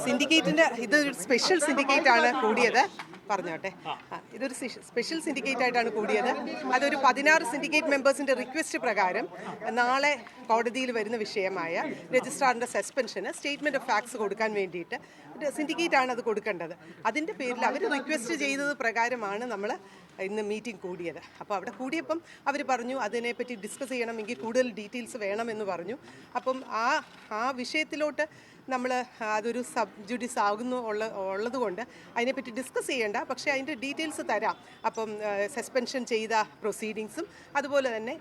സിൻഡിക്കേറ്റിൻ്റെ ഇതൊരു special syndicate ആണ് കൂടിയത്. പറഞ്ഞോട്ടെ, ഇതൊരു സ്പെഷ്യൽ സിൻഡിക്കേറ്റ് ആയിട്ടാണ് കൂടിയത്. അതൊരു 16 സിൻഡിക്കേറ്റ് മെമ്പേഴ്സിൻ്റെ റിക്വസ്റ്റ് പ്രകാരം നാളെ കോടതിയിൽ വരുന്ന വിഷയമായ രജിസ്ട്രാറിൻ്റെ സസ്പെൻഷന് സ്റ്റേറ്റ്മെൻറ്റ് ഓഫ് ഫാക്ട്സ് കൊടുക്കാൻ വേണ്ടിയിട്ട് സിൻഡിക്കേറ്റ് ആണ് അത് കൊടുക്കേണ്ടത്. അതിൻ്റെ പേരിൽ അവർ റിക്വസ്റ്റ് ചെയ്തത് പ്രകാരമാണ് നമ്മൾ ഇന്ന് മീറ്റിംഗ് കൂടിയത്. അപ്പോൾ അവിടെ കൂടിയപ്പം അവർ പറഞ്ഞു അതിനെപ്പറ്റി ഡിസ്കസ് ചെയ്യണമെങ്കിൽ കൂടുതൽ ഡീറ്റെയിൽസ് വേണമെന്ന് പറഞ്ഞു. അപ്പം ആ വിഷയത്തിലോട്ട് നമ്മൾ അതൊരു സബ് ജുഡീസ് ഉള്ളത് കൊണ്ട് അതിനെപ്പറ്റി ഡിസ്കസ് ചെയ്യേണ്ട, പക്ഷേ അതിൻ്റെ ഡീറ്റെയിൽസ് തരാം. അപ്പം സസ്പെൻഷൻ ചെയ്ത പ്രൊസീഡിങ്സും അതുപോലെ തന്നെ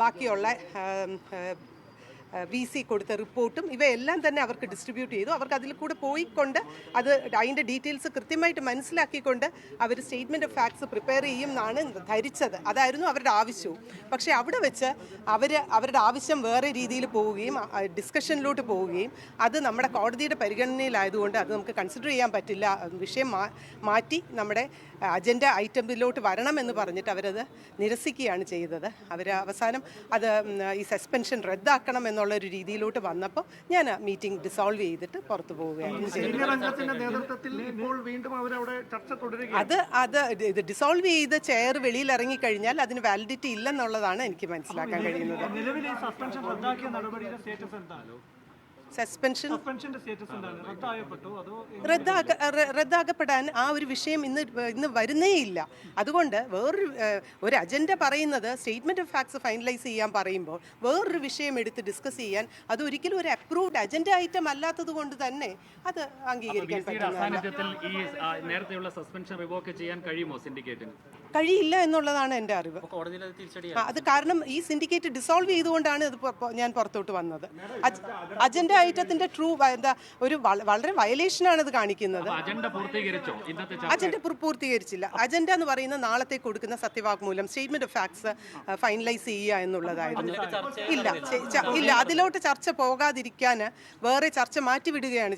ബാക്കിയുള്ള VC കൊടുത്ത റിപ്പോർട്ടും ഇവയെല്ലാം തന്നെ അവർക്ക് ഡിസ്ട്രിബ്യൂട്ട് ചെയ്തു. അവർക്ക് അതിൽ കൂടെ പോയിക്കൊണ്ട് അതിൻ്റെ ഡീറ്റെയിൽസ് കൃത്യമായിട്ട് മനസ്സിലാക്കിക്കൊണ്ട് അവർ സ്റ്റേറ്റ്മെൻറ്റ് ഓഫ് ഫാക്ട്സ് പ്രിപ്പയർ ചെയ്യും എന്നാണ് ധരിച്ചത്. അതായിരുന്നു അവരുടെ ആവശ്യവും. പക്ഷേ അവിടെ വെച്ച് അവരുടെ ആവശ്യം വേറെ രീതിയിൽ പോവുകയും ഡിസ്കഷനിലോട്ട് പോവുകയും അത് നമ്മുടെ കോടതിയുടെ പരിഗണനയിലായതുകൊണ്ട് അത് നമുക്ക് കൺസിഡർ ചെയ്യാൻ പറ്റില്ല, വിഷയം മാറ്റി നമ്മുടെ അജണ്ട ഐറ്റമിലോട്ട് വരണമെന്ന് പറഞ്ഞിട്ട് അവരത് നിരസിക്കുകയാണ് ചെയ്തത്. അവർ അവസാനം അത് ഈ സസ്പെൻഷൻ റദ്ദാക്കണം എന്നുള്ളൊരു രീതിയിലോട്ട് വന്നപ്പോൾ ഞാൻ മീറ്റിംഗ് ഡിസോൾവ് ചെയ്തിട്ട് പുറത്തു പോവുകയാണ് ചെയ്തത്. അത് ഇത് ഡിസോൾവ് ചെയ്ത് ചെയർ വെളിയിൽ ഇറങ്ങിക്കഴിഞ്ഞാൽ അതിന് വാലിഡിറ്റി ഇല്ലെന്നുള്ളതാണ് എനിക്ക് മനസ്സിലാക്കാൻ കഴിയുന്നത്. റദ്ദാക്കപ്പെടാൻ ആ ഒരു വിഷയം ഇന്ന് വരുന്നേ ഇല്ല. അതുകൊണ്ട് ഒരു അജണ്ട പറയുന്നത് സ്റ്റേറ്റ്മെന്റ് ഓഫ് ഫാക്ട്സ് ഫൈനലൈസ് ചെയ്യാൻ പറയുമ്പോൾ വേറൊരു വിഷയം എടുത്ത് ഡിസ്കസ് ചെയ്യാൻ അത് ഒരിക്കലും ഒരു അപ്രൂവ്ഡ് അജണ്ട ഐറ്റം അല്ലാത്തത് കൊണ്ട് തന്നെ അത് അംഗീകരിക്കാൻ കഴിയില്ല എന്നുള്ളതാണ് എൻ്റെ അറിവ്. അത് കാരണം ഈ സിൻഡിക്കേറ്റ് ഡിസോൾവ് ചെയ്തുകൊണ്ടാണ് ഇത് ഞാൻ പുറത്തോട്ട് വന്നത്. അജണ്ട ഐറ്റത്തിന്റെ ട്രൂ ഒരു വളരെ വയലേഷനാണ് ഇത് കാണിക്കുന്നത്. അജണ്ട പൂർത്തീകരിച്ചില്ല. അജണ്ട എന്ന് പറയുന്ന നാളത്തെ കൊടുക്കുന്ന സത്യവാങ്മൂലം സ്റ്റേറ്റ്മെന്റ് ഓഫ് ഫാക്ട്സ് ഫൈനലൈസ് ചെയ്യുക എന്നുള്ളതായിരുന്നു. ഇല്ല അതിലോട്ട് ചർച്ച പോകാതിരിക്കാൻ വേറെ ചർച്ച മാറ്റിവിടുകയാണ്